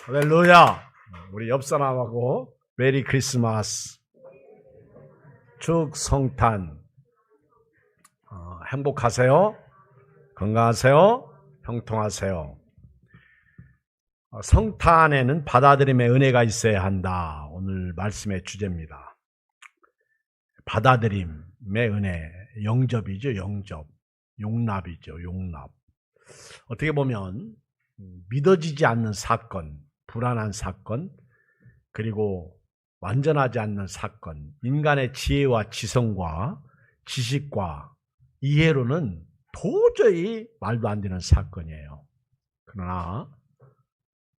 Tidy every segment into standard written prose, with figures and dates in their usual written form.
할렐루야. 우리 옆 사람하고 메리 크리스마스, 축 성탄. 행복하세요. 건강하세요. 형통하세요. 성탄에는 받아들임의 은혜가 있어야 한다. 오늘 말씀의 주제입니다. 받아들임의 은혜, 영접이죠. 영접, 용납이죠. 용납. 어떻게 보면 믿어지지 않는 사건, 불안한 사건, 그리고 완전하지 않는 사건, 인간의 지혜와 지성과 지식과 이해로는 도저히 말도 안 되는 사건이에요. 그러나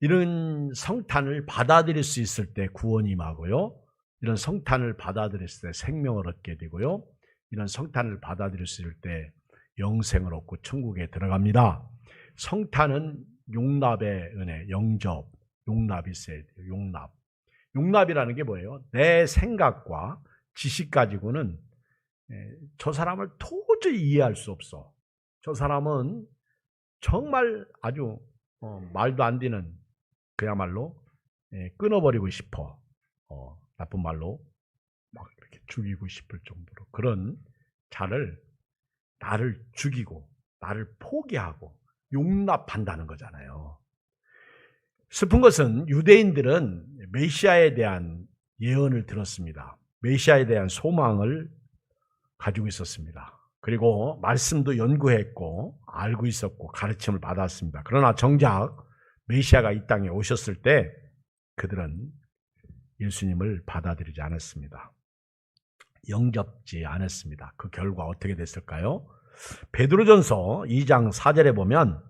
이런 성탄을 받아들일 수 있을 때 구원이 임하고요, 이런 성탄을 받아들였을 때 생명을 얻게 되고요, 이런 성탄을 받아들일 수 있을 때 영생을 얻고 천국에 들어갑니다. 성탄은 용납의 은혜, 영접, 용납이 있어야 돼요. 용납. 용납이라는 게 뭐예요? 내 생각과 지식 가지고는 저 사람을 도저히 이해할 수 없어. 저 사람은 정말 아주 말도 안 되는, 그야말로 끊어버리고 싶어. 나쁜 말로 막 이렇게 죽이고 싶을 정도로 그런 자를, 나를 죽이고 나를 포기하고 용납한다는 거잖아요. 슬픈 것은 유대인들은 메시아에 대한 예언을 들었습니다. 메시아에 대한 소망을 가지고 있었습니다. 그리고 말씀도 연구했고 알고 있었고 가르침을 받았습니다. 그러나 정작 메시아가 이 땅에 오셨을 때 그들은 예수님을 받아들이지 않았습니다. 영접지 않았습니다. 그 결과 어떻게 됐을까요? 베드로전서 2장 4절에 보면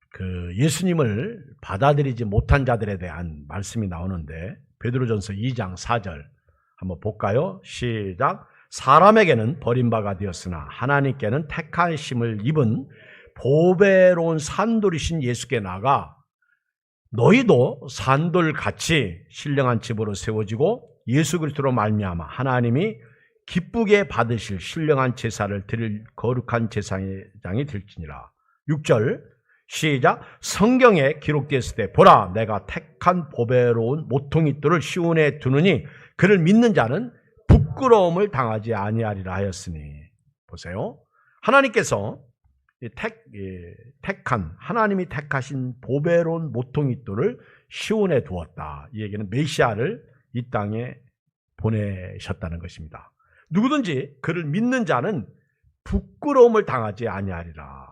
그 예수님을 받아들이지 못한 자들에 대한 말씀이 나오는데, 베드로전서 2장 4절 한번 볼까요? 시작. 사람에게는 버림바가 되었으나 하나님께는 택하심을 입은 보배로운 산돌이신 예수께 나가 너희도 산돌같이 신령한 집으로 세워지고 예수 그리스도로 말미암아 하나님이 기쁘게 받으실 신령한 제사를 드릴 거룩한 제사장이 될지니라. 6절 시작. 성경에 기록되었을 때 보라 내가 택한 보배로운 모퉁이돌을 시온에 두느니 그를 믿는 자는 부끄러움을 당하지 아니하리라 하였으니. 보세요. 하나님께서 택한, 하나님이 택하신 보배로운 모퉁이돌을 시온에 두었다. 이 얘기는 메시아를 이 땅에 보내셨다는 것입니다. 누구든지 그를 믿는 자는 부끄러움을 당하지 아니하리라.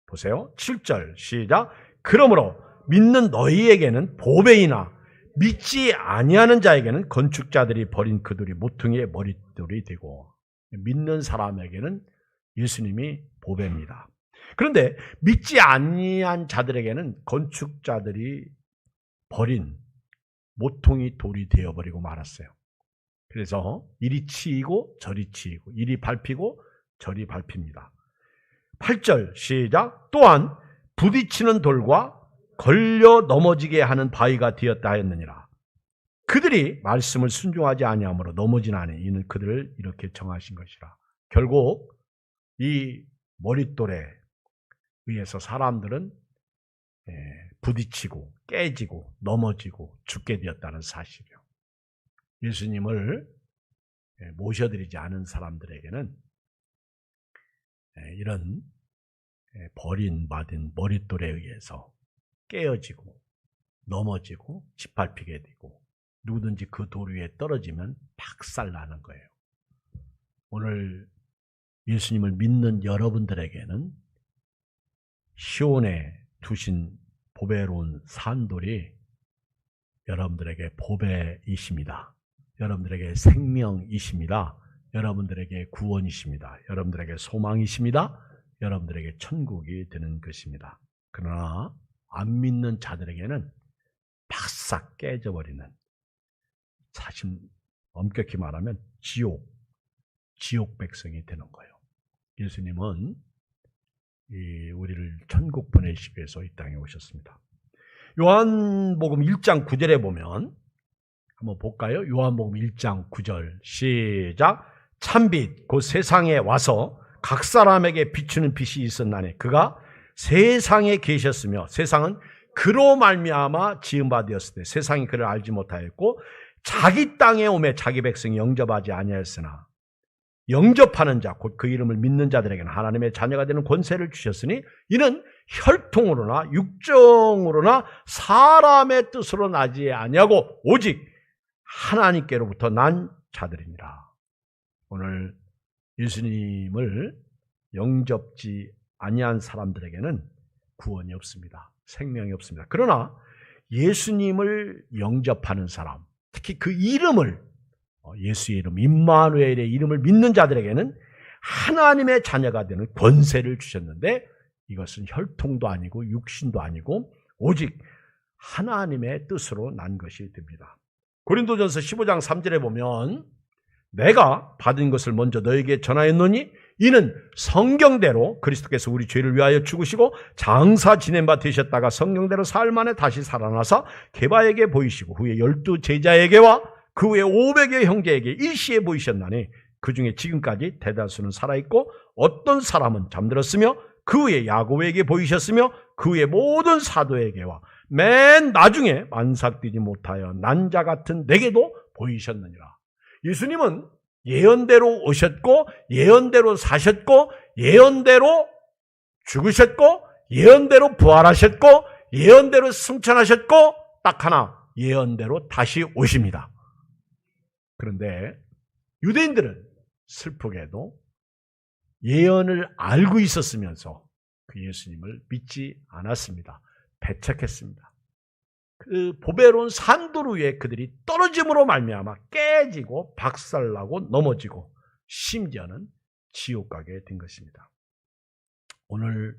보세요. 7절 시작. 그러므로 믿는 너희에게는 보배이나 믿지 아니하는 자에게는 건축자들이 버린 그들이 모퉁이의 머릿돌이 되고, 믿는 사람에게는 예수님이 보배입니다. 그런데 믿지 아니한 자들에게는 건축자들이 버린 모퉁이 돌이 되어버리고 말았어요. 그래서 이리 치이고 저리 치이고, 이리 밟히고 저리 밟힙니다. 8절 시작. 또한 부딪히는 돌과 걸려 넘어지게 하는 바위가 되었다 하였느니라. 그들이 말씀을 순종하지 아니하므로 넘어지나니 이는 그들을 이렇게 정하신 것이라. 결국 이 머릿돌에 의해서 사람들은 부딪히고 깨지고 넘어지고 죽게 되었다는 사실이요. 예수님을 모셔드리지 않은 사람들에게는 이런 버림받은 머릿돌에 의해서 깨어지고 넘어지고 짓밟히게 되고, 누구든지 그 돌 위에 떨어지면 박살나는 거예요. 오늘 예수님을 믿는 여러분들에게는 시온에 두신 보배로운 산돌이 여러분들에게 보배이십니다. 여러분들에게 생명이십니다. 여러분들에게 구원이십니다. 여러분들에게 소망이십니다. 여러분들에게 천국이 되는 것입니다. 그러나 안 믿는 자들에게는 바싹 깨져버리는, 사실 엄격히 말하면 지옥 백성이 되는 거예요. 예수님은 우리를 천국 보내시기 위해서 이 땅에 오셨습니다. 요한복음 1장 9절에 보면, 한번 볼까요? 요한복음 1장 9절 시작. 참빛 곧 세상에 와서 각 사람에게 비추는 빛이 있었나니 그가 세상에 계셨으며 세상은 그로 말미암아 지은 바 되었을 때 세상이 그를 알지 못하였고 자기 땅에 오매 자기 백성이 영접하지 아니하였으나 영접하는 자 곧 그 이름을 믿는 자들에게는 하나님의 자녀가 되는 권세를 주셨으니 이는 혈통으로나 육정으로나 사람의 뜻으로 나지 아니하고 오직 하나님께로부터 난 자들이니라. 오늘 예수님을 영접지 아니한 사람들에게는 구원이 없습니다. 생명이 없습니다. 그러나 예수님을 영접하는 사람, 특히 그 이름을 예수의 이름, 임마누엘의 이름을 믿는 자들에게는 하나님의 자녀가 되는 권세를 주셨는데 이것은 혈통도 아니고 육신도 아니고 오직 하나님의 뜻으로 난 것이 됩니다. 고린도전서 15장 3절에 보면 내가 받은 것을 먼저 너에게 전하였노니 이는 성경대로 그리스도께서 우리 죄를 위하여 죽으시고 장사 지낸 바 되셨다가 성경대로 사흘 만에 다시 살아나사 게바에게 보이시고 후에 12 제자에게와 그 후에 500여 형제에게 일시에 보이셨나니 그 중에 지금까지 대다수는 살아있고 어떤 사람은 잠들었으며 그 후에 야고보에게 보이셨으며 그 후에 모든 사도에게와 맨 나중에 만삭되지 못하여 난 자 같은 내게도 보이셨느니라. 예수님은 예언대로 오셨고 예언대로 사셨고 예언대로 죽으셨고 예언대로 부활하셨고 예언대로 승천하셨고 딱 하나 예언대로 다시 오십니다. 그런데 유대인들은 슬프게도 예언을 알고 있었으면서 그 예수님을 믿지 않았습니다. 배척했습니다. 그 보배로운 산돌 위에 그들이 떨어짐으로 말미암아 깨지고 박살나고 넘어지고 심지어는 지옥 가게 된 것입니다. 오늘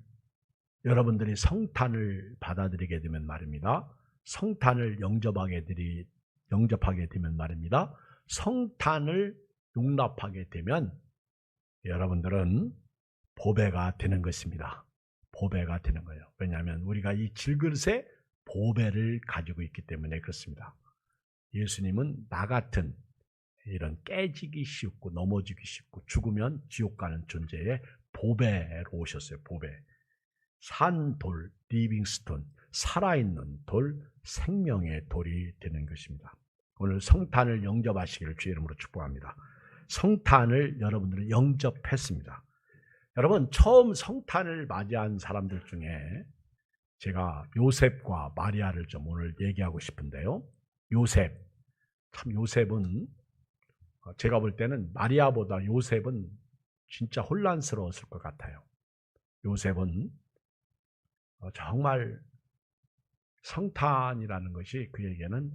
여러분들이 성탄을 받아들이게 되면 말입니다. 성탄을 영접하게 되면 말입니다. 성탄을 용납하게 되면 여러분들은 보배가 되는 것입니다. 보배가 되는 거예요. 왜냐하면 우리가 이 질그릇에 보배를 가지고 있기 때문에 그렇습니다. 예수님은 나 같은 이런 깨지기 쉽고 넘어지기 쉽고 죽으면 지옥 가는 존재의 보배로 오셨어요. 보배. 산돌, 리빙스톤, 살아있는 돌, 생명의 돌이 되는 것입니다. 오늘 성탄을 영접하시기를 주의 이름으로 축복합니다. 성탄을 여러분들은 영접했습니다. 여러분 처음 성탄을 맞이한 사람들 중에 제가 요셉과 마리아를 좀 오늘 얘기하고 싶은데요. 요셉, 참 요셉은 제가 볼 때는 마리아보다 요셉은 진짜 혼란스러웠을 것 같아요. 요셉은 정말 성탄이라는 것이 그에게는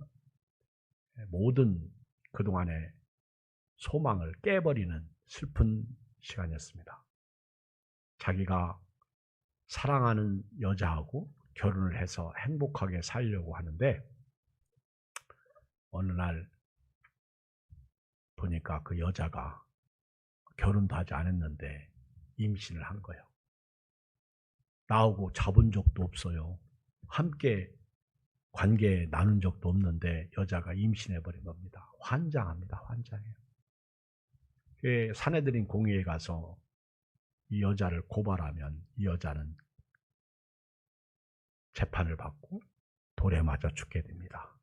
모든 그동안의 소망을 깨버리는 슬픈 시간이었습니다. 자기가 사랑하는 여자하고 결혼을 해서 행복하게 살려고 하는데 어느 날 보니까 그 여자가 결혼도 하지 않았는데 임신을 한 거예요. 나하고 자본 적도 없어요. 함께 관계 나눈 적도 없는데 여자가 임신해버린 겁니다. 환장합니다. 환장해요. 사내들인 공의에 가서 이 여자를 고발하면 이 여자는 재판을 받고 돌에 맞아 죽게 됩니다.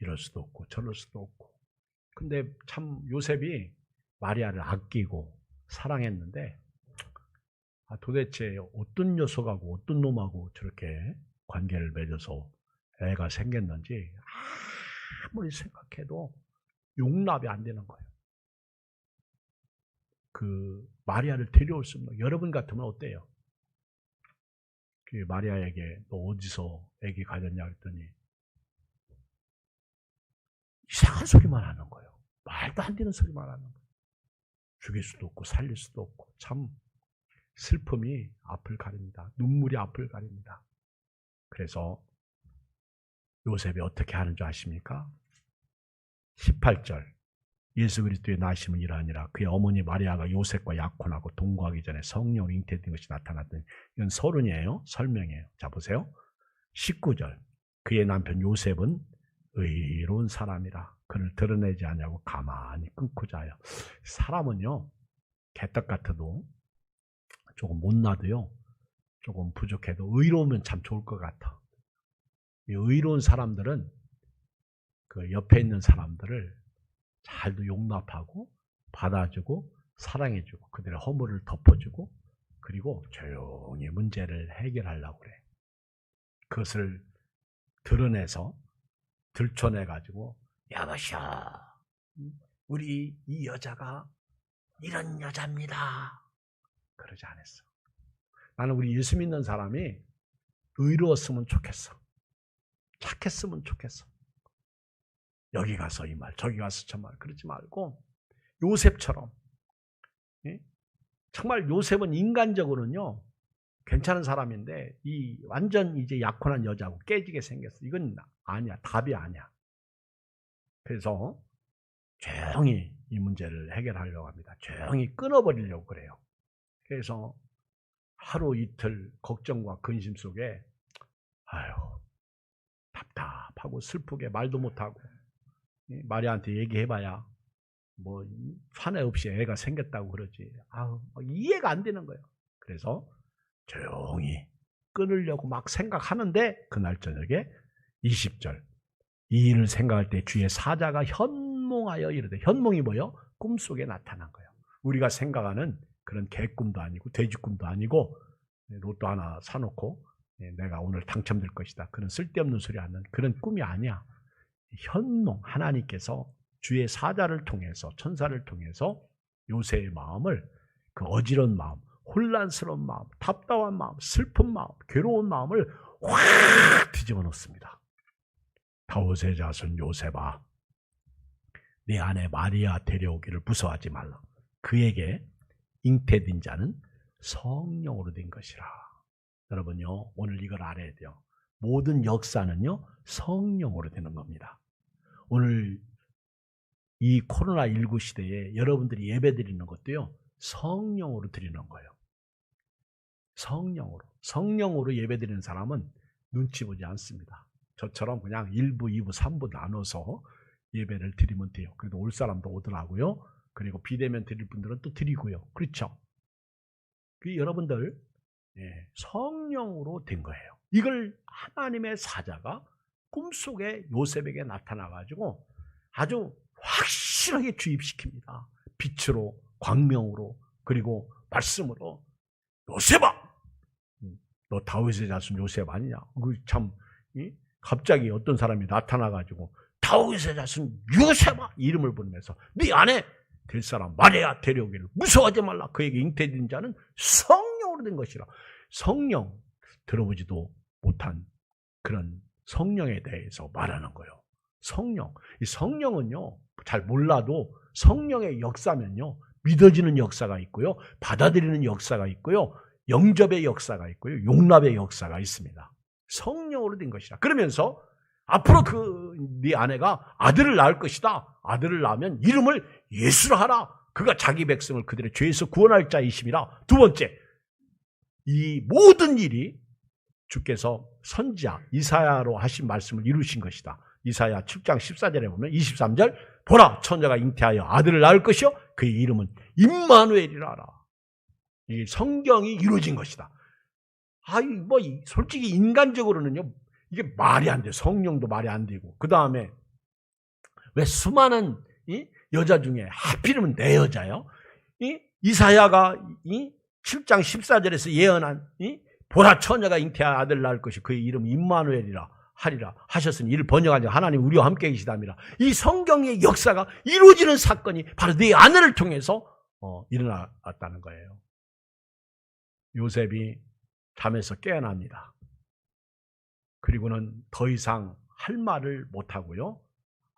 이럴 수도 없고 저럴 수도 없고. 근데 참 요셉이 마리아를 아끼고 사랑했는데 도대체 어떤 녀석하고 어떤 놈하고 저렇게 관계를 맺어서 애가 생겼는지 아무리 생각해도 용납이 안 되는 거예요. 그 마리아를 데려올 수 없는, 여러분 같으면 어때요? 그 마리아에게 너 어디서 애기 가졌냐 했더니 이상한 소리만 하는 거예요. 말도 안 되는 소리만 하는 거예요. 죽일 수도 없고 살릴 수도 없고. 참 슬픔이 앞을 가립니다. 눈물이 앞을 가립니다. 그래서 요셉이 어떻게 하는 줄 아십니까? 18절 예수 그리스도의 나심은 이러하니라. 그의 어머니 마리아가 요셉과 약혼하고 동거하기 전에 성령으로 잉태된 것이 나타났더니, 이건 서론이에요. 설명이에요. 자 보세요. 19절 그의 남편 요셉은 의로운 사람이라 그를 드러내지 않냐고 가만히 끊고 자요. 사람은요 개떡 같아도 조금 못나도요 조금 부족해도 의로우면 참 좋을 것 같아. 이 의로운 사람들은 그 옆에 있는 사람들을 잘도 용납하고 받아주고 사랑해주고 그들의 허물을 덮어주고 그리고 조용히 문제를 해결하려고 그래. 그것을 드러내서 들춰내가지고 여보시오, 우리 이 여자가 이런 여자입니다. 그러지 않았어. 나는 우리 예수 믿는 사람이 의로웠으면 좋겠어. 착했으면 좋겠어. 여기 가서 이 말, 저기 가서 저 말 그러지 말고 요셉처럼. 정말 요셉은 인간적으로는요 괜찮은 사람인데 이 완전 이제 약혼한 여자하고 깨지게 생겼어. 이건 아니야. 답이 아니야. 그래서 조용히 이 문제를 해결하려고 합니다. 조용히 끊어버리려고 그래요. 그래서 하루 이틀 걱정과 근심 속에 아유 답답하고 슬프게 말도 못하고 마리아한테 얘기해봐야 뭐 사내 없이 애가 생겼다고 그러지. 아우 이해가 안 되는 거예요. 그래서 조용히 끊으려고 막 생각하는데 그날 저녁에 20절 이 일을 생각할 때 주의 사자가 현몽하여 이르되 현몽이 뭐예요? 꿈속에 나타난 거예요. 우리가 생각하는 그런 개꿈도 아니고 돼지꿈도 아니고 로또 하나 사놓고 내가 오늘 당첨될 것이다. 그런 쓸데없는 소리 하는 그런 꿈이 아니야. 현몽 하나님께서 주의 사자를 통해서 천사를 통해서 요새의 마음을 그 어지러운 마음 혼란스러운 마음, 답답한 마음, 슬픈 마음, 괴로운 마음을 확 뒤집어 놓습니다. 다윗의 자손 요셉아, 내 아내 마리아 데려오기를 무서워하지 말라. 그에게 잉태된 자는 성령으로 된 것이라. 여러분요, 오늘 이걸 알아야 돼요. 모든 역사는요, 성령으로 되는 겁니다. 오늘 이 코로나19 시대에 여러분들이 예배 드리는 것도요, 성령으로 드리는 거예요. 성령으로 예배 드리는 사람은 눈치 보지 않습니다. 저처럼 그냥 1부, 2부, 3부 나눠서 예배를 드리면 돼요. 그래도 올 사람도 오더라고요. 그리고 비대면 드릴 분들은 또 드리고요. 그렇죠? 그 여러분들 성령으로 된 거예요. 이걸 하나님의 사자가 꿈속에 요셉에게 나타나가지고 아주 확실하게 주입시킵니다. 빛으로, 광명으로, 그리고 말씀으로. 요셉아! 너 다윗의 자손 요셉 아니냐? 참 갑자기 어떤 사람이 나타나가지고 다윗의 자손 요셉아! 이름을 부르면서 네 안에 될 사람 마리아 데려오기를 무서워하지 말라. 그에게 잉태된 자는 성령으로 된 것이라. 성령 들어보지도 못한 그런 성령에 대해서 말하는 거예요. 성령. 이 성령은요, 잘 몰라도 성령의 역사면요, 믿어지는 역사가 있고요, 받아들이는 역사가 있고요, 영접의 역사가 있고요, 용납의 역사가 있습니다. 성령으로 된 것이라. 그러면서 앞으로 네 아내가 아들을 낳을 것이다. 아들을 낳으면 이름을 예수로 하라. 그가 자기 백성을 그들의 죄에서 구원할 자이심이라. 두 번째, 이 모든 일이 주께서 선지자 이사야로 하신 말씀을 이루신 것이다. 이사야 7장 14절에 보면 23절 보라 처녀가 잉태하여 아들을 낳을 것이요 그의 이름은 임마누엘이라 하라. 이 성경이 이루어진 것이다. 솔직히 인간적으로는요 이게 말이 안 돼. 성령도 말이 안 되고 그 다음에 왜 수많은 여자 중에 하필이면 내 여자요? 이사야가 7장 14절에서 예언한 보라 처녀가 잉태하여 아들을 낳을 것이 그의 이름 임마누엘이라 하리라 하셨으니 이를 번역한 자 하나님 우리와 함께 계시답니다. 이 성경의 역사가 이루어지는 사건이 바로 네 아내를 통해서 일어났다는 거예요. 요셉이 잠에서 깨어납니다. 그리고는 더 이상 할 말을 못하고요.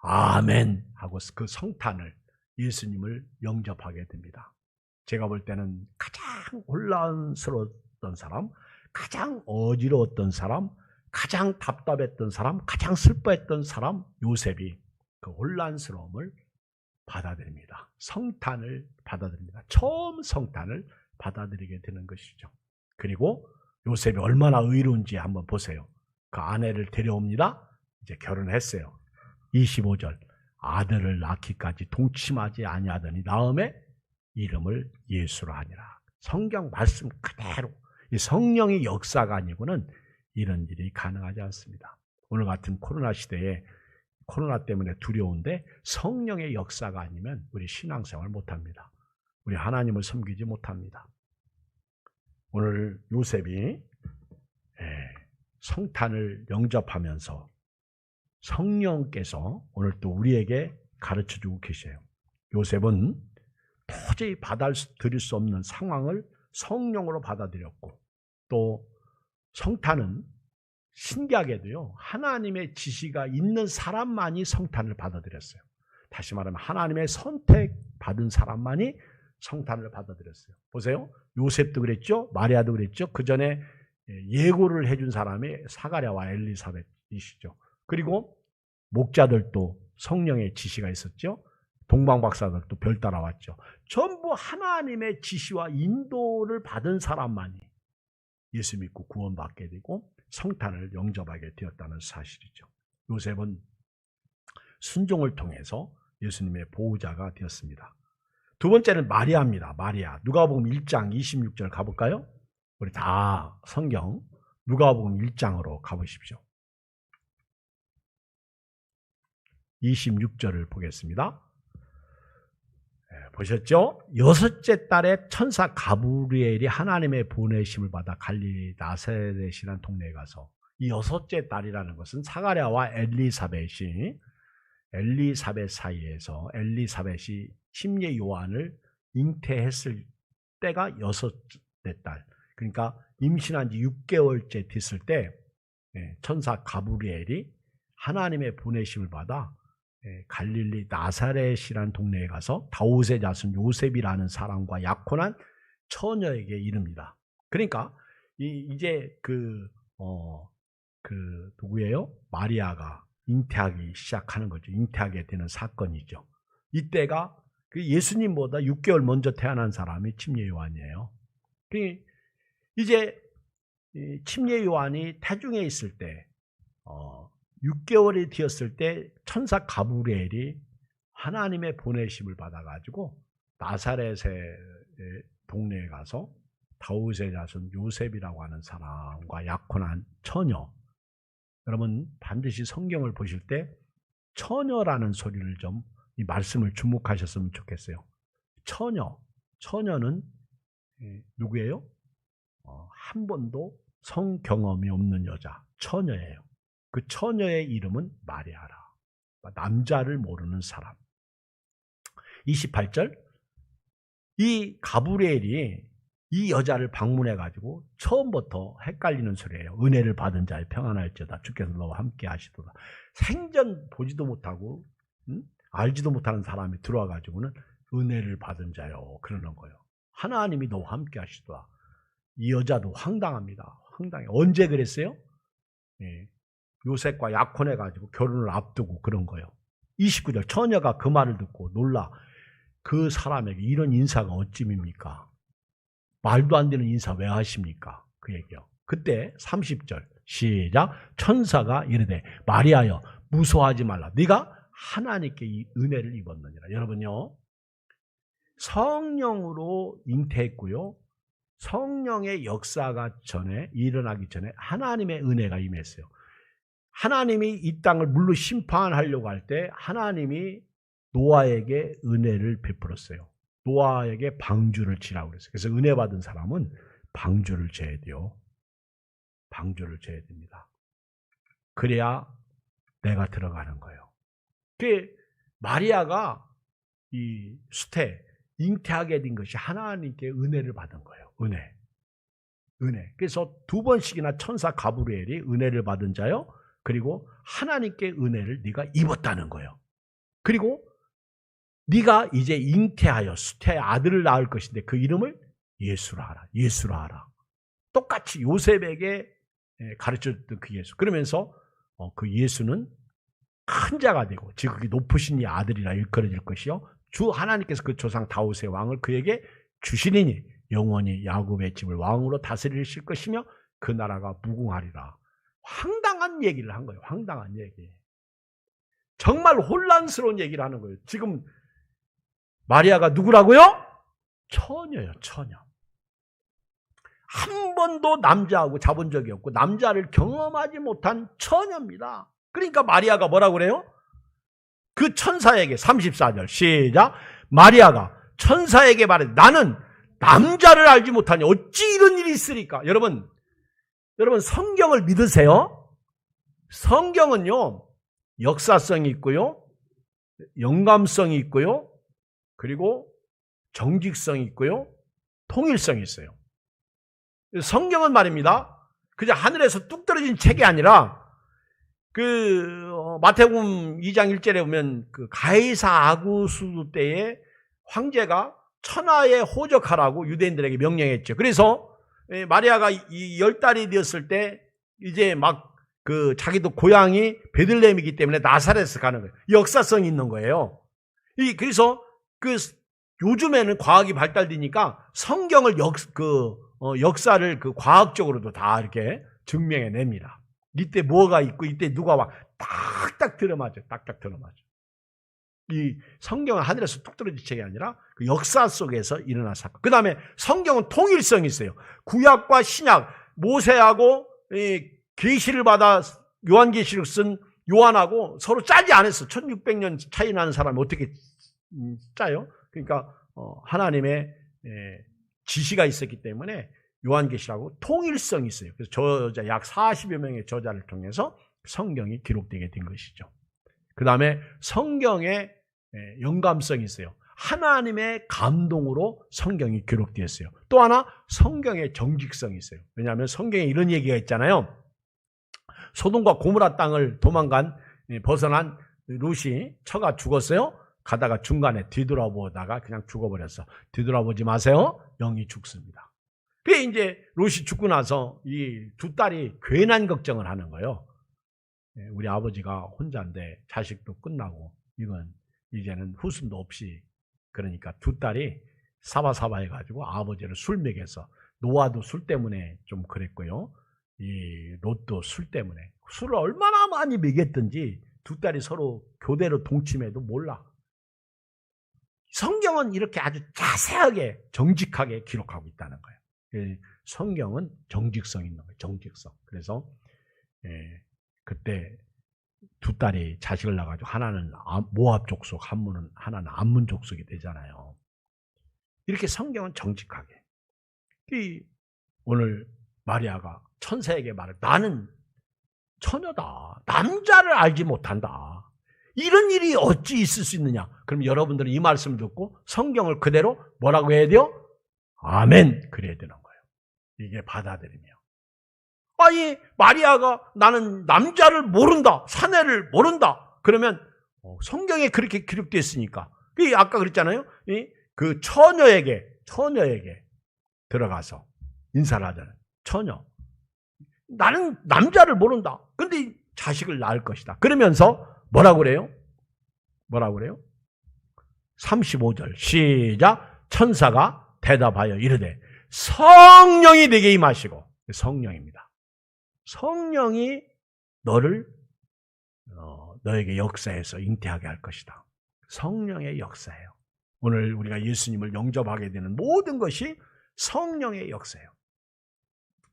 아멘 하고 그 성탄을 예수님을 영접하게 됩니다. 제가 볼 때는 가장 혼란스러웠던 사람, 가장 어지러웠던 사람, 가장 답답했던 사람, 가장 슬퍼했던 사람 요셉이 그 혼란스러움을 받아들입니다. 성탄을 받아들입니다. 처음 성탄을 받아들이게 되는 것이죠. 그리고 요셉이 얼마나 의로운지 한번 보세요. 그 아내를 데려옵니다. 이제 결혼했어요. 25절 아들을 낳기까지 동침하지 아니하더니 다음에 이름을 예수로 하니라. 성경 말씀 그대로 이 성령의 역사가 아니고는 이런 일이 가능하지 않습니다. 오늘 같은 코로나 시대에 코로나 때문에 두려운데 성령의 역사가 아니면 우리 신앙생활 못합니다. 우리 하나님을 섬기지 못합니다. 오늘 요셉이 성탄을 영접하면서 성령께서 오늘 또 우리에게 가르쳐주고 계세요. 요셉은 도저히 받아들일 수 없는 상황을 성령으로 받아들였고, 또 성탄은 신기하게도요, 하나님의 지시가 있는 사람만이 성탄을 받아들였어요. 다시 말하면 하나님의 선택받은 사람만이 성탄을 받아들였어요. 보세요. 요셉도 그랬죠. 마리아도 그랬죠. 그 전에 예고를 해준 사람이 사가랴와 엘리사벳이시죠. 그리고 목자들도 성령의 지시가 있었죠. 동방박사들도 별 따라왔죠. 전부 하나님의 지시와 인도를 받은 사람만이 예수 믿고 구원받게 되고 성탄을 영접하게 되었다는 사실이죠. 요셉은 순종을 통해서 예수님의 보호자가 되었습니다. 두 번째는 마리아입니다. 마리아. 누가복음 1장 26절 가볼까요? 우리 다 성경 누가복음 1장으로 가보십시오. 26절을 보겠습니다. 보셨죠? 여섯째 달에 천사 가브리엘이 하나님의 보내심을 받아 갈릴리 나사렛이라는 동네에 가서, 이 여섯째 달이라는 것은 사가랴와 엘리사벳 사이에서 엘리사벳이 침례 요한을 잉태했을 때가 여섯째 달, 그러니까 임신한 지 6개월째 됐을 때 천사 가브리엘이 하나님의 보내심을 받아 갈릴리 나사렛이라는 동네에 가서 다윗의 자손 요셉이라는 사람과 약혼한 처녀에게 이릅니다. 그러니까 이제 누구예요? 마리아가 잉태하기 시작하는 거죠. 잉태하게 되는 사건이죠. 이때가 그 예수님보다 6개월 먼저 태어난 사람이 침례 요한이에요. 이제 침례 요한이 태중에 있을 때 6개월이 되었을 때 천사 가브리엘이 하나님의 보내심을 받아가지고 나사렛의 동네에 가서 다윗의 자손 요셉이라고 하는 사람과 약혼한 처녀. 여러분 반드시 성경을 보실 때 처녀라는 소리를 좀, 이 말씀을 주목하셨으면 좋겠어요. 처녀는 누구예요? 한 번도 성 경험이 없는 여자, 처녀예요. 그 처녀의 이름은 마리아라. 남자를 모르는 사람. 28절. 이 가브리엘이 이 여자를 방문해가지고 처음부터 헷갈리는 소리예요. 은혜를 받은 자의 평안할지어다. 주께서 너와 함께 하시도다. 생전 보지도 못하고 알지도 못하는 사람이 들어와가지고는 은혜를 받은 자요 그러는 거예요. 하나님이 너와 함께 하시도다. 이 여자도 황당합니다. 황당해. 언제 그랬어요? 요셉과 약혼해가지고 결혼을 앞두고 그런 거예요. 29절. 처녀가 그 말을 듣고 놀라 그 사람에게 이런 인사가 어찌입니까? 말도 안 되는 인사 왜 하십니까? 그 얘기요. 그때 30절 시작. 천사가 이르되 마리아여 무서워하지 말라. 네가 하나님께 이 은혜를 입었느니라. 여러분요, 성령으로 잉태했고요, 성령의 역사가 일어나기 전에 하나님의 은혜가 임했어요. 하나님이 이 땅을 물로 심판하려고 할 때 하나님이 노아에게 은혜를 베풀었어요. 노아에게 방주를 지라고 그랬어요. 그래서 은혜 받은 사람은 방주를 져야 돼요. 방주를 져야 됩니다. 그래야 내가 들어가는 거예요. 그 마리아가 이 수태 잉태하게 된 것이 하나님께 은혜를 받은 거예요. 은혜. 그래서 두 번씩이나 천사 가브리엘이 은혜를 받은 자요. 그리고 하나님께 은혜를 네가 입었다는 거예요. 그리고 네가 이제 잉태하여 수태의 아들을 낳을 것인데 그 이름을 예수라 하라. 예수라 하라. 똑같이 요셉에게 가르쳐줬던 그 예수. 그러면서 그 예수는 큰 자가 되고 지극히 높으신 이 아들이라 일컬어질 것이요. 주 하나님께서 그 조상 다윗의 왕을 그에게 주시리니 영원히 야곱의 집을 왕으로 다스리실 것이며 그 나라가 무궁하리라. 황당한 얘기를 한 거예요. 황당한 얘기. 정말 혼란스러운 얘기를 하는 거예요. 지금 마리아가 누구라고요? 처녀예요. 처녀. 한 번도 남자하고 자본 적이 없고 남자를 경험하지 못한 처녀입니다. 그러니까 마리아가 뭐라고 그래요? 그 천사에게 34절 시작. 마리아가 천사에게 말해 나는 남자를 알지 못하니 어찌 이런 일이 있으리까? 여러분 성경을 믿으세요? 성경은요 역사성이 있고요 영감성이 있고요 그리고 정직성이 있고요 통일성이 있어요. 성경은 말입니다 그저 하늘에서 뚝 떨어진 책이 아니라 마태복음 2장 1절에 보면 그 가이사 아구스 때에 황제가 천하에 호적하라고 유대인들에게 명령했죠. 그래서 마리아가 이 10달이 되었을 때 이제 막 자기도 고향이 베들레헴이기 때문에 나사렛에 가는 거예요. 역사성이 있는 거예요. 그래서 요즘에는 과학이 발달되니까 성경을 역사를 과학적으로도 다 이렇게 증명해 냅니다. 이때 뭐가 있고 이때 누가 와 딱딱 들어맞아. 딱딱 들어맞아. 이 성경은 하늘에서 뚝 떨어진 책이 아니라 그 역사 속에서 일어난 사건. 그 다음에 성경은 통일성이 있어요. 구약과 신약, 모세하고 계시를 받아 요한계시록 쓴 요한하고 서로 짜지 않았어. 1600년 차이 나는 사람이 어떻게 짜요? 그러니까 하나님의 지시가 있었기 때문에 요한계시라고 통일성이 있어요. 그래서 저자 약 40여 명의 저자를 통해서 성경이 기록되게 된 것이죠. 그 다음에 성경의 영감성이 있어요. 하나님의 감동으로 성경이 기록되었어요. 또 하나 성경의 정직성이 있어요. 왜냐하면 성경에 이런 얘기가 있잖아요. 소돔과 고모라 땅을 벗어난 롯이 처가 죽었어요. 가다가 중간에 뒤돌아보다가 그냥 죽어버렸어. 뒤돌아보지 마세요. 영이 죽습니다. 그게 이제 롯이 죽고 나서 이 두 딸이 괜한 걱정을 하는 거예요. 우리 아버지가 혼자인데 자식도 끝나고 이건 이제는 후손도 없이 그러니까 두 딸이 사바사바 해가지고 아버지를 술 먹여서 노아도 술 때문에 좀 그랬고요. 이 롯도 술 때문에 술을 얼마나 많이 먹였든지 두 딸이 서로 교대로 동침해도 몰라. 성경은 이렇게 아주 자세하게 정직하게 기록하고 있다는 거예요. 성경은 정직성 있는 거예요. 정직성. 그래서 그때 두 딸이 자식을 낳아가지고 하나는 모압 족속, 하나는 암몬 족속이 되잖아요. 이렇게 성경은 정직하게. 오늘 마리아가 천사에게 말해 나는 처녀다. 남자를 알지 못한다. 이런 일이 어찌 있을 수 있느냐? 그럼 여러분들은 이 말씀을 듣고 성경을 그대로 뭐라고 해야 돼요? 아멘. 그래야 되는 거예요. 이게 받아들이며. 아니 마리아가 나는 남자를 모른다. 사내를 모른다. 그러면 성경에 그렇게 기록되어 있으니까. 아까 그랬잖아요. 그 처녀에게 들어가서 인사를 하잖아요. 처녀. 나는 남자를 모른다. 근데 자식을 낳을 것이다. 그러면서 뭐라고 그래요? 35절 시작. 천사가 대답하여 이르되 성령이 네게 임하시고. 성령입니다. 성령이 너에게 역사해서 잉태하게 할 것이다. 성령의 역사예요. 오늘 우리가 예수님을 영접하게 되는 모든 것이 성령의 역사예요.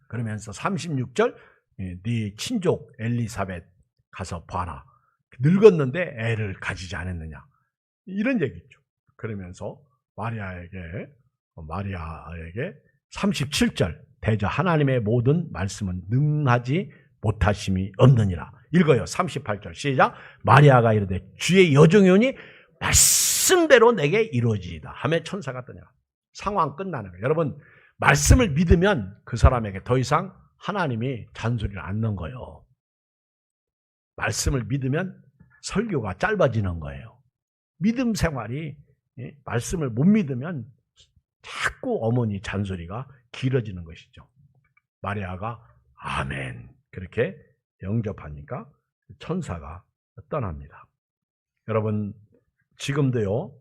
그러면서 36절 네 친족 엘리사벳 가서 봐라. 늙었는데 애를 가지지 않았느냐. 이런 얘기죠. 그러면서 마리아에게 37절 대저 하나님의 모든 말씀은 능하지 못하심이 없느니라. 읽어요. 38절 시작. 마리아가 이르되 주의 여종이 오니 말씀대로 내게 이루어지이다 하며 천사가 떠나가. 상황 끝나는 거예요. 여러분 말씀을 믿으면 그 사람에게 더 이상 하나님이 잔소리를 안 넣는 거예요. 말씀을 믿으면 설교가 짧아지는 거예요. 믿음 생활이 말씀을 못 믿으면 자꾸 어머니 잔소리가 길어지는 것이죠. 마리아가 아멘 그렇게 영접하니까 천사가 떠납니다. 여러분 지금도요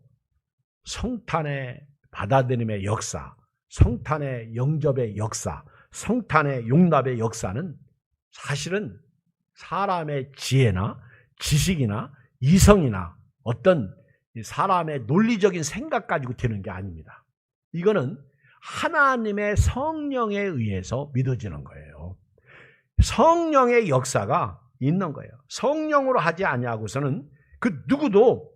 성탄의 받아들임의 역사, 성탄의 영접의 역사, 성탄의 용납의 역사는 사실은 사람의 지혜나 지식이나 이성이나 어떤 사람의 논리적인 생각 가지고 되는 게 아닙니다. 이거는 하나님의 성령에 의해서 믿어지는 거예요. 성령의 역사가 있는 거예요. 성령으로 하지 아니하고서는 그 누구도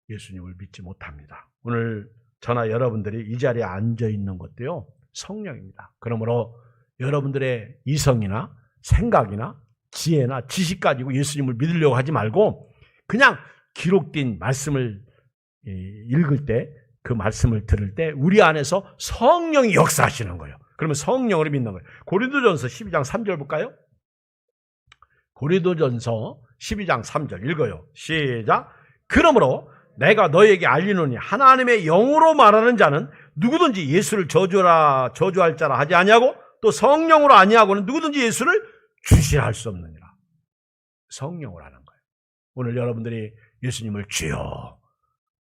예수님을 믿지 못합니다. 오늘 저나 여러분들이 이 자리에 앉아 있는 것도요, 성령입니다. 그러므로 여러분들의 이성이나 생각이나 지혜나 지식 가지고 예수님을 믿으려고 하지 말고 그냥 기록된 말씀을 읽을 때, 그 말씀을 들을 때 우리 안에서 성령이 역사하시는 거예요. 그러면 성령으로 믿는 거예요. 고린도전서 12장 3절 볼까요? 고린도전서 12장 3절 읽어요. 시작. 그러므로 내가 너에게 알리노니 하나님의 영으로 말하는 자는 누구든지 예수를 저주할 자라 하지 아니하고 또 성령으로 아니하고는 누구든지 예수를 주시할 수 없느니라. 성령으로 하는 거예요. 오늘 여러분들이 예수님을 주여,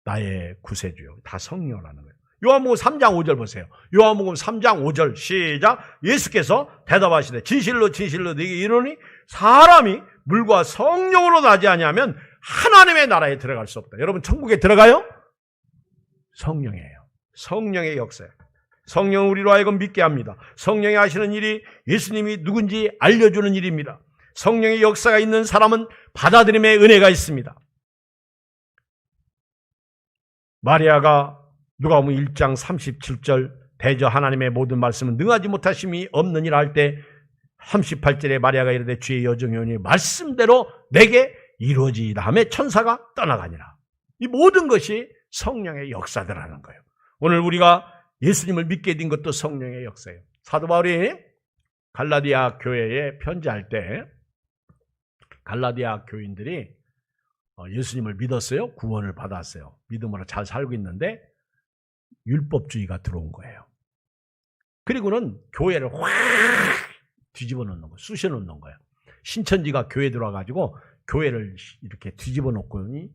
나의 구세주요, 다 성령으로 하는 거예요. 요한복음 3장 5절 보세요. 요한복음 3장 5절 시작. 예수께서 대답하시되 진실로 진실로 네게 이르노니 사람이 물과 성령으로 나지 아니하면 하나님의 나라에 들어갈 수 없다. 여러분 천국에 들어가요? 성령이에요. 성령의 역사예요. 성령은 우리로 하여금 믿게 합니다. 성령이 하시는 일이 예수님이 누군지 알려주는 일입니다. 성령의 역사가 있는 사람은 받아들임의 은혜가 있습니다. 마리아가 누가복음 1장 37절 대저 하나님의 모든 말씀은 능하지 못하심이 없느니라 할 때 38절에 마리아가 이르되 주의 여종이 오니 말씀대로 내게 이루어지이다 하며 천사가 떠나가니라. 이 모든 것이 성령의 역사들하는 거예요. 오늘 우리가 예수님을 믿게 된 것도 성령의 역사예요. 사도 바울이 갈라디아 교회에 편지할 때 갈라디아 교인들이 예수님을 믿었어요. 구원을 받았어요. 믿음으로 잘 살고 있는데 율법주의가 들어온 거예요. 그리고는 교회를 확 뒤집어 놓는 거예요. 쑤셔 놓는 거예요. 신천지가 교회 들어와가지고 교회를 이렇게 뒤집어 놓고니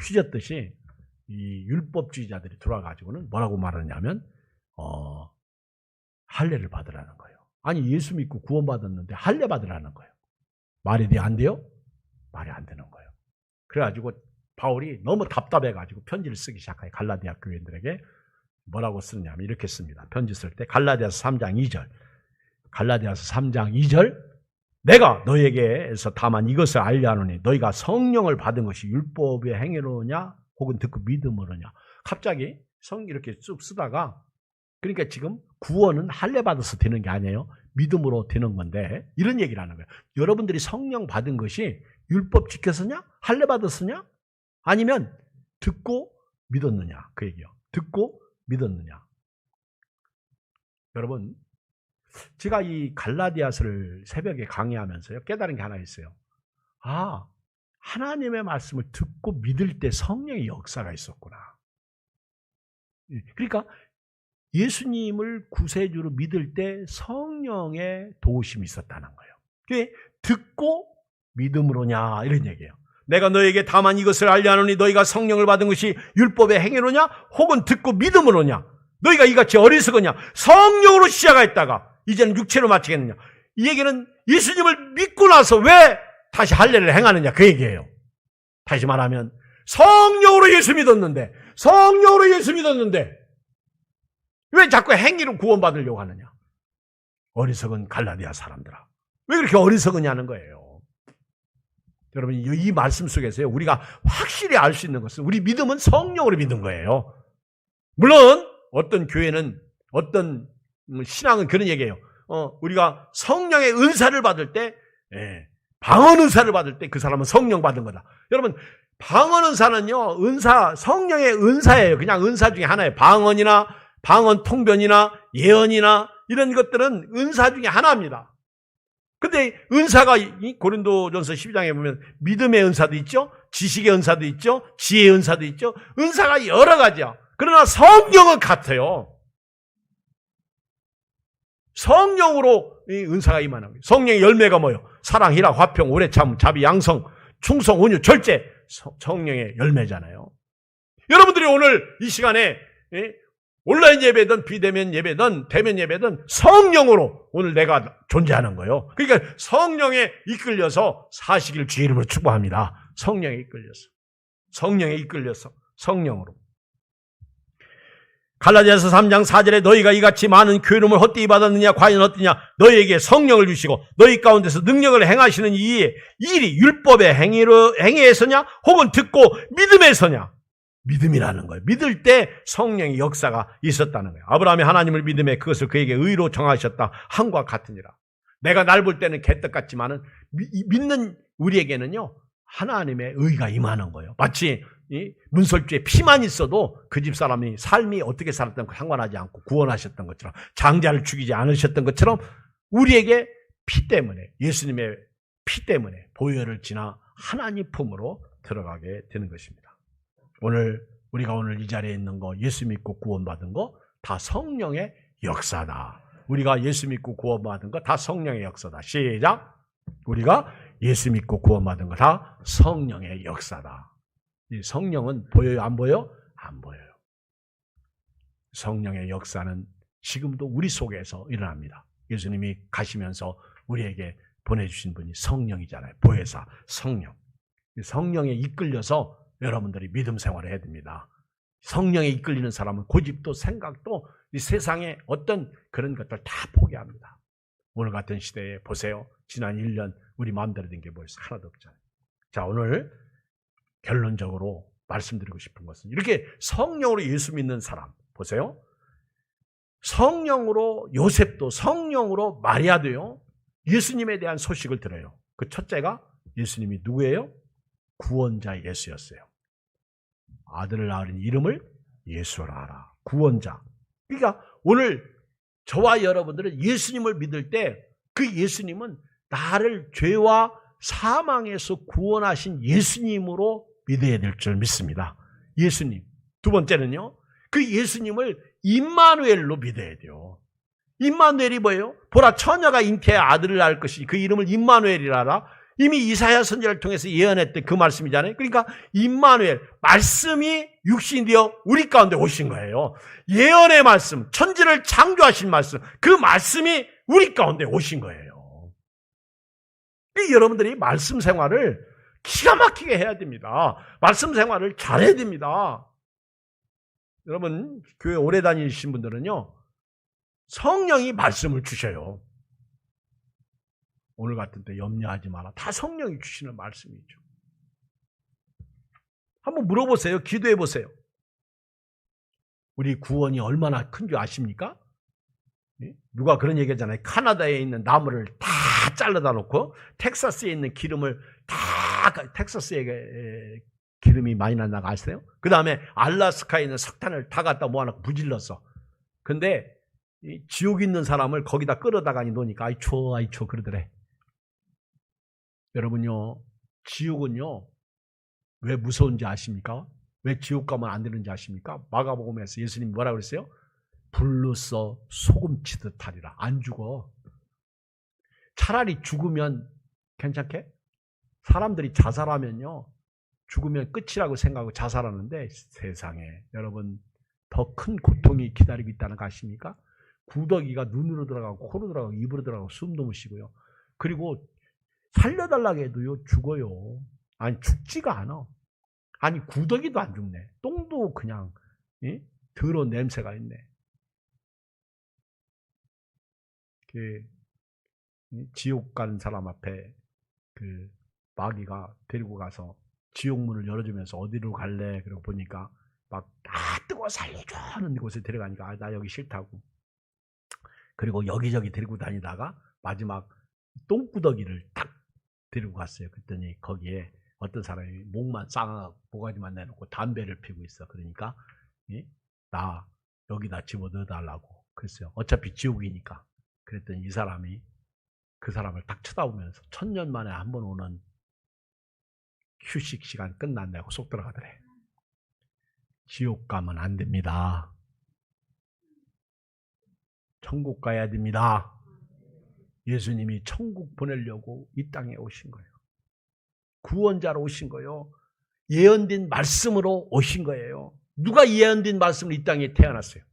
휘젓듯이 이 율법주의자들이 들어와가지고는 뭐라고 말하냐면 할례를 받으라는 거예요. 아니 예수 믿고 구원받았는데 할례 받으라는 거예요. 말이 안 돼요? 말이 안 되는 거예요. 그래가지고 바울이 너무 답답해가지고 편지를 쓰기 시작해요. 갈라디아 교인들에게 뭐라고 쓰느냐면 이렇게 씁니다. 편지 쓸 때 갈라디아서 3장 2절 갈라디아서 3장 2절 내가 너에게서 다만 이것을 알려하노니 너희가 성령을 받은 것이 율법의 행위로냐 혹은 듣고 믿음으로냐. 갑자기 이렇게 쭉 쓰다가 그러니까 지금 구원은 할례 받아서 되는 게 아니에요. 믿음으로 되는 건데 이런 얘기를 하는 거예요. 여러분들이 성령 받은 것이 율법 지켰으냐? 할례 받았으냐? 아니면 듣고 믿었느냐? 그 얘기요. 듣고 믿었느냐? 여러분 제가 이 갈라디아서를 새벽에 강의하면서요 깨달은 게 하나 있어요. 아, 하나님의 말씀을 듣고 믿을 때 성령의 역사가 있었구나. 그러니까 예수님을 구세주로 믿을 때 성령의 도우심이 있었다는 거예요. 그게 듣고 믿음으로냐 이런 얘기예요. 내가 너에게 다만 이것을 알려하노니 너희가 성령을 받은 것이 율법의 행위로냐 혹은 듣고 믿음으로냐. 너희가 이같이 어리석으냐. 성령으로 시작했다가 이제는 육체로 마치겠느냐. 이 얘기는 예수님을 믿고 나서 왜 다시 할례를 행하느냐 그 얘기예요. 다시 말하면 성령으로 예수 믿었는데 왜 자꾸 행위로 구원받으려고 하느냐. 어리석은 갈라디아 사람들아. 왜 그렇게 어리석으냐는 거예요. 여러분 이 말씀 속에서요 우리가 확실히 알 수 있는 것은 우리 믿음은 성령으로 믿는 거예요. 물론 어떤 교회는 어떤 신앙은 그런 얘기예요. 우리가 성령의 은사를 받을 때 방언 은사를 받을 때 그 사람은 성령 받은 거다. 여러분 방언 은사는요 성령의 은사예요. 그냥 은사 중에 하나예요. 방언 통변이나 예언이나 이런 것들은 은사 중에 하나입니다. 근데 은사가 고린도전서 12장에 보면 믿음의 은사도 있죠. 지식의 은사도 있죠. 지혜의 은사도 있죠. 은사가 여러 가지야. 그러나 성령은 같아요. 성령으로 이 은사가 임하는 거예요. 성령의 열매가 뭐예요? 사랑, 희락, 화평, 오래참, 자비, 양성, 충성, 온유, 절제. 성령의 열매잖아요. 여러분들이 오늘 이 시간에 온라인 예배든 비대면 예배든 대면 예배든 성령으로 오늘 내가 존재하는 거예요. 그러니까 성령에 이끌려서 사시길 주의 이름으로 축복합니다. 성령에 이끌려서 성령으로. 갈라디아서 3장 4절에 너희가 이같이 많은 괴로움을 헛되이 받았느냐 과연 어떠냐 너희에게 성령을 주시고 너희 가운데서 능력을 행하시는 이 일이 율법의 행위에서냐 혹은 듣고 믿음에서냐. 믿음이라는 거예요. 믿을 때 성령의 역사가 있었다는 거예요. 아브라함이 하나님을 믿음에 그것을 그에게 의로 정하셨다 함과 같으니라. 내가 날 볼 때는 개떡 같지만은 믿는 우리에게는요 하나님의 의가 임하는 거예요. 마치 이 문설주에 피만 있어도 그 집 사람이 삶이 어떻게 살았던 거 상관하지 않고 구원하셨던 것처럼 장자를 죽이지 않으셨던 것처럼 우리에게 피 때문에 예수님의 피 때문에 보혈을 지나 하나님 품으로 들어가게 되는 것입니다. 오늘 우리가 오늘 이 자리에 있는 거 예수 믿고 구원받은 거 다 성령의 역사다. 우리가 예수 믿고 구원받은 거 다 성령의 역사다. 시작. 우리가 예수 믿고 구원받은 거 다 성령의 역사다. 이 성령은 보여요? 안 보여요? 안 보여요. 성령의 역사는 지금도 우리 속에서 일어납니다. 예수님이 가시면서 우리에게 보내주신 분이 성령이잖아요. 보혜사, 성령. 성령에 이끌려서 여러분들이 믿음 생활을 해야 됩니다. 성령에 이끌리는 사람은 고집도 생각도 이 세상의 어떤 그런 것들 다 포기합니다. 오늘 같은 시대에 보세요. 지난 1년 우리 마음대로 된 게 뭐였어요? 하나도 없잖아요. 자, 오늘 결론적으로 말씀드리고 싶은 것은 이렇게 성령으로 예수 믿는 사람 보세요. 성령으로 요셉도 성령으로 마리아도요. 예수님에 대한 소식을 들어요. 그 첫째가 예수님이 누구예요? 구원자 예수였어요. 아들을 낳으린 이름을 예수라 하라. 구원자. 그러니까 오늘 저와 여러분들은 예수님을 믿을 때 그 예수님은 나를 죄와 사망에서 구원하신 예수님으로 믿어야 될 줄 믿습니다. 예수님. 두 번째는요. 그 예수님을 임마누엘로 믿어야 돼요. 임마누엘이 뭐예요? 보라 처녀가 잉태해 아들을 낳을 것이니 그 이름을 임마누엘이라 하라. 이미 이사야 선지자를 통해서 예언했던 그 말씀이잖아요. 그러니까 임마누엘, 말씀이 육신이 되어 우리 가운데 오신 거예요. 예언의 말씀, 천지를 창조하신 말씀, 그 말씀이 우리 가운데 오신 거예요. 여러분들이 말씀 생활을 기가 막히게 해야 됩니다. 말씀 생활을 잘해야 됩니다. 여러분 교회 오래 다니신 분들은요. 성령이 말씀을 주셔요. 오늘 같은 때 염려하지 마라. 다 성령이 주시는 말씀이죠. 한번 물어보세요. 기도해 보세요. 우리 구원이 얼마나 큰 줄 아십니까? 누가 그런 얘기 하잖아요. 카나다에 있는 나무를 다 잘라다 놓고 텍사스에 있는 기름을 다 텍사스에 기름이 많이 난다고 아세요? 그 다음에 알라스카에 있는 석탄을 다 갖다 모아놓고 부질렀어. 근데 지옥 있는 사람을 거기다 끌어다가 놓으니까 아이 추워 그러더래. 여러분요, 지옥은요 왜 무서운지 아십니까? 왜 지옥 가면 안 되는지 아십니까? 마가복음에서 예수님이 뭐라고 그랬어요? 불로써 소금치듯 하리라. 안 죽어. 차라리 죽으면 괜찮게? 사람들이 자살하면요 죽으면 끝이라고 생각하고 자살하는데 세상에 여러분 더 큰 고통이 기다리고 있다는 거 아십니까? 구더기가 눈으로 들어가고 코로 들어가고 입으로 들어가고 숨도 못 쉬고요. 그리고 살려달라고 해도요 죽어요. 아니 죽지가 않아. 아니 구더기도 안 죽네. 똥도 그냥 더러운 냄새가 있네. 지옥 가는 사람 앞에 그 마귀가 데리고 가서 지옥문을 열어주면서 어디로 갈래? 그러고 보니까 막 뜨거워 살려줘 하는 곳에 데려가니까 나 여기 싫다고. 그리고 여기저기 데리고 다니다가 마지막 똥구더기를 딱 데리고 갔어요. 그랬더니 거기에 어떤 사람이 목만 쌍하고 모가지만 내놓고 담배를 피우고 있어. 그러니까 나 여기다 집어 넣어달라고 그랬어요. 어차피 지옥이니까. 그랬더니 이 사람이 그 사람을 딱 쳐다보면서 1000년 만에 한 번 오는 휴식 시간 끝났냐고 속 들어가더래. 지옥 가면 안 됩니다. 천국 가야 됩니다. 예수님이 천국 보내려고 이 땅에 오신 거예요. 구원자로 오신 거예요. 예언된 말씀으로 오신 거예요. 누가 예언된 말씀으로 이 땅에 태어났어요?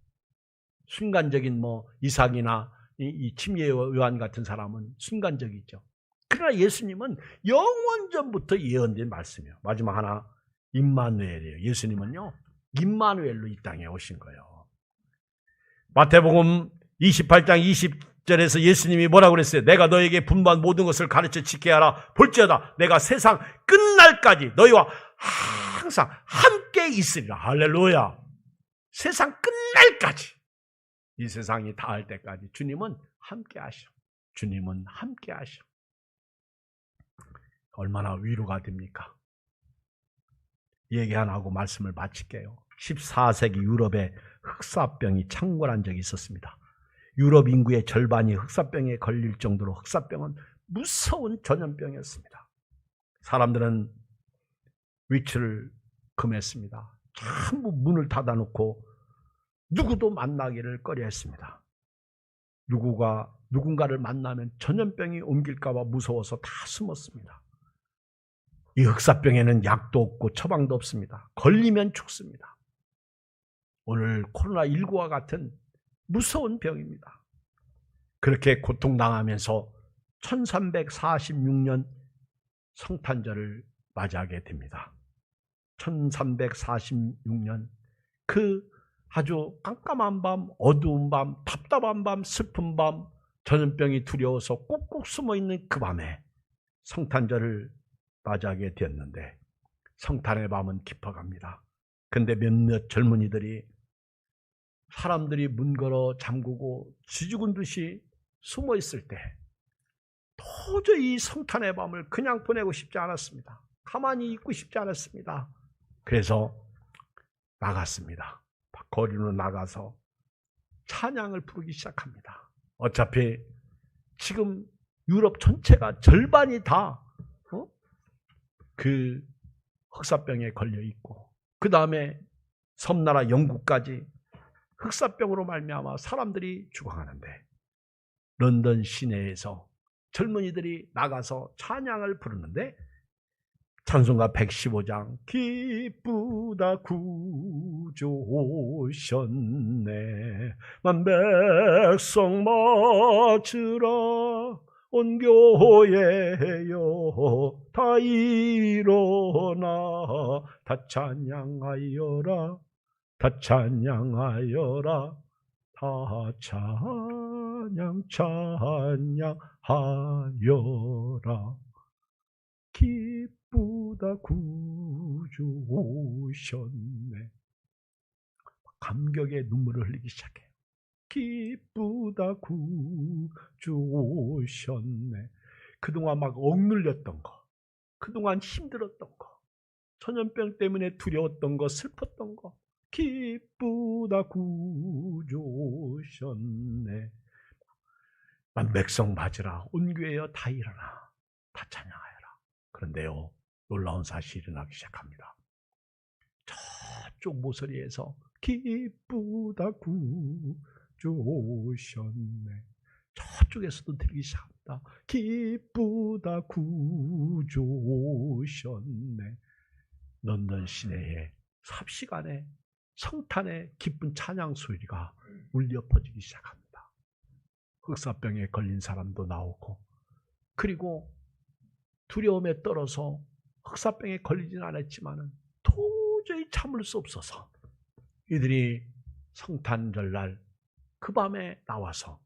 순간적인 이삭이나 이 침례 요한 같은 사람은 순간적이죠. 그러나 예수님은 영원전부터 예언된 말씀이에요. 마지막 하나 임마누엘이에요. 예수님은요 임마누엘로 이 땅에 오신 거예요. 마태복음 28장 20절에서 예수님이 뭐라고 그랬어요? 내가 너에게 분부한 모든 것을 가르쳐 지켜야 하라. 볼지어다 내가 세상 끝날까지 너희와 항상 함께 있으리라. 할렐루야. 세상 끝날까지, 이 세상이 닿을 때까지 주님은 함께 하셔. 주님은 함께 하셔. 얼마나 위로가 됩니까? 얘기 안 하고 말씀을 마칠게요. 14세기 유럽에 흑사병이 창궐한 적이 있었습니다. 유럽 인구의 절반이 흑사병에 걸릴 정도로 흑사병은 무서운 전염병이었습니다. 사람들은 위치를 금했습니다. 전부 문을 닫아놓고 누구도 만나기를 꺼려했습니다. 누군가를 만나면 전염병이 옮길까 봐 무서워서 다 숨었습니다. 이 흑사병에는 약도 없고 처방도 없습니다. 걸리면 죽습니다. 오늘 코로나19와 같은 무서운 병입니다. 그렇게 고통당하면서 1346년 성탄절을 맞이하게 됩니다. 1346년 그 아주 깜깜한 밤, 어두운 밤, 답답한 밤, 슬픈 밤, 전염병이 두려워서 꾹꾹 숨어있는 그 밤에 성탄절을 맞이하게 되었는데 성탄의 밤은 깊어갑니다. 근데 몇몇 젊은이들이 사람들이 문 걸어 잠그고 쥐죽은 듯이 숨어 있을 때 도저히 성탄의 밤을 그냥 보내고 싶지 않았습니다. 가만히 있고 싶지 않았습니다. 그래서 나갔습니다. 거리로 나가서 찬양을 부르기 시작합니다. 어차피 지금 유럽 전체가 절반이 다 그 흑사병에 걸려 있고, 그 다음에 섬나라 영국까지 흑사병으로 말미암아 사람들이 죽어가는데 런던 시내에서 젊은이들이 나가서 찬양을 부르는데 찬송가 115장 기쁘다 구주 오셨네 만 백성 맞으라 온 교회여 다 일어나 다 찬양하여라 다 찬양하여라 다 찬양하여라 기쁘다 구주 오셨네. 감격의 눈물을 흘리기 시작해요. 기쁘다 구주 오셨네. 그동안 막 억눌렸던 거, 그동안 힘들었던 거, 전염병 때문에 두려웠던 거, 슬펐던 거, 기쁘다 구주 오셨네. 만백성 맞으라 온 교회여 다 일어나 다 찬양하여라. 그런데요, 놀라운 사실이 일어나기 시작합니다. 저쪽 모서리에서 기쁘다 구주 오셨네. 저쪽에서도 들리기 시작합니다. 기쁘다 구주 오셨네. 런던 시내에 삽시간에 성탄의 기쁜 찬양 소리가 울려 퍼지기 시작합니다. 흑사병에 걸린 사람도 나오고, 그리고 두려움에 떨어서 흑사병에 걸리진 않았지만 도저히 참을 수 없어서 이들이 성탄절날 그 밤에 나와서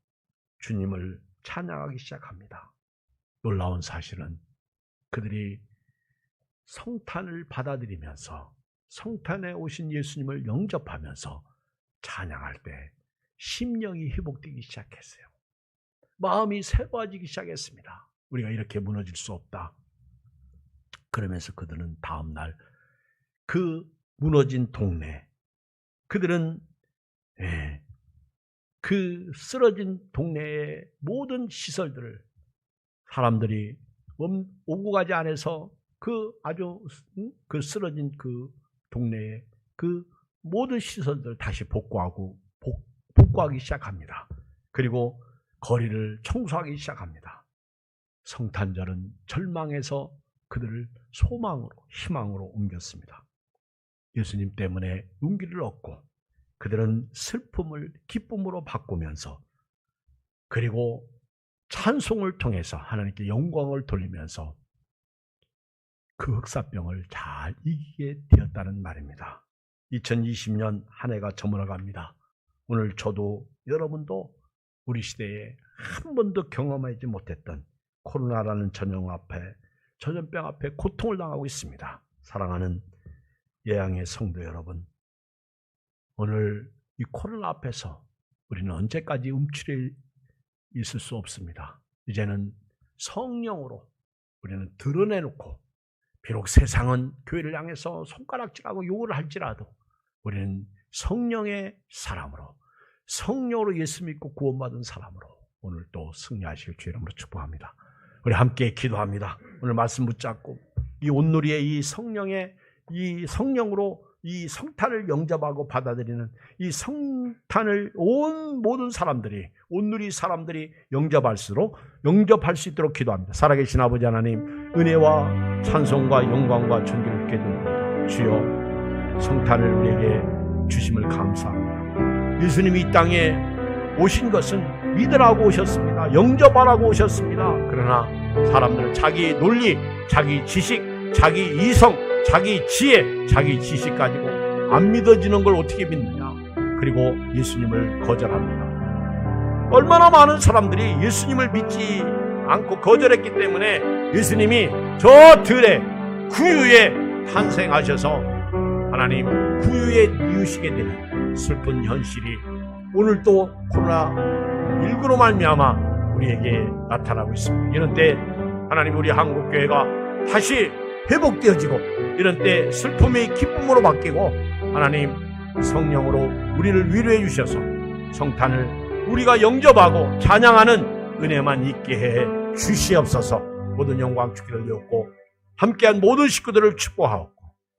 주님을 찬양하기 시작합니다. 놀라운 사실은 그들이 성탄을 받아들이면서 성탄에 오신 예수님을 영접하면서 찬양할 때 심령이 회복되기 시작했어요. 마음이 새로워지기 시작했습니다. 우리가 이렇게 무너질 수 없다. 그러면서 그들은 다음날 그 무너진 동네, 그들은 그 쓰러진 동네의 모든 시설들을 사람들이 오고 가지 않아서 그 아주 그 쓰러진 그 동네의 그 모든 시설들을 다시 복구하기 시작합니다. 그리고 거리를 청소하기 시작합니다. 성탄절은 절망에서 그들을 소망으로, 희망으로 옮겼습니다. 예수님 때문에 용기를 얻고 그들은 슬픔을 기쁨으로 바꾸면서, 그리고 찬송을 통해서 하나님께 영광을 돌리면서 그 흑사병을 잘 이기게 되었다는 말입니다. 2020년 한 해가 저물어갑니다. 오늘 저도 여러분도 우리 시대에 한 번도 경험하지 못했던 코로나라는 전염병 앞에 고통을 당하고 있습니다. 사랑하는 예양의 성도 여러분, 오늘 이 코로나 앞에서 우리는 언제까지 움츠려 있을 수 없습니다. 이제는 성령으로 우리는 드러내놓고, 비록 세상은 교회를 향해서 손가락질하고 욕을 할지라도 우리는 성령의 사람으로, 성령으로 예수 믿고 구원받은 사람으로 오늘 또 승리하실 주 이름으로 축복합니다. 우리 함께 기도합니다. 오늘 말씀 붙잡고 이 온누리의 이 성령의 이 성령으로 이 성탄을 영접하고 받아들이는 이 성탄을 모든 사람들이, 온누리 사람들이 영접할 수 있도록 기도합니다. 살아계신 아버지 하나님, 은혜와 찬송과 영광과 존귀를 드립니다. 주여, 성탄을 우리에게 주심을 감사합니다. 예수님이 이 땅에 오신 것은 믿으라고 오셨습니다. 영접하라고 오셨습니다. 그러나 사람들은 자기 논리, 자기 지식, 자기 이성, 자기 지혜, 자기 지식 가지고 안 믿어지는 걸 어떻게 믿느냐. 그리고 예수님을 거절합니다. 얼마나 많은 사람들이 예수님을 믿지 않고 거절했기 때문에 예수님이 저 들에 구유에 탄생하셔서 하나님 구유에 이으시게 되는 슬픈 현실이 오늘 또 코로나19로 말미암아 우리에게 나타나고 있습니다. 이런 때 하나님, 우리 한국교회가 다시 회복되어지고, 이런 때 슬픔이 기쁨으로 바뀌고, 하나님 성령으로 우리를 위로해 주셔서 성탄을 우리가 영접하고 찬양하는 은혜만 있게 해 주시옵소서. 모든 영광 주기를 드렸고, 함께한 모든 식구들을 축복하고,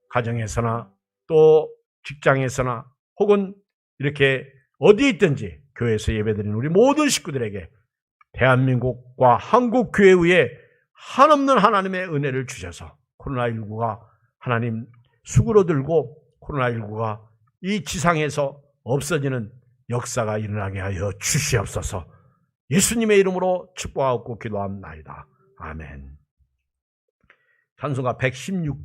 가정에서나 또 직장에서나 혹은 이렇게 어디에 있든지 교회에서 예배드리는 우리 모든 식구들에게 대한민국과 한국교회 위에 한없는 하나님의 은혜를 주셔서 코로나19가 하나님 수그러들고 코로나19가 이 지상에서 없어지는 역사가 일어나게 하여 주시옵소서. 예수님의 이름으로 축복하고 기도합니다. 아멘. 찬송가 116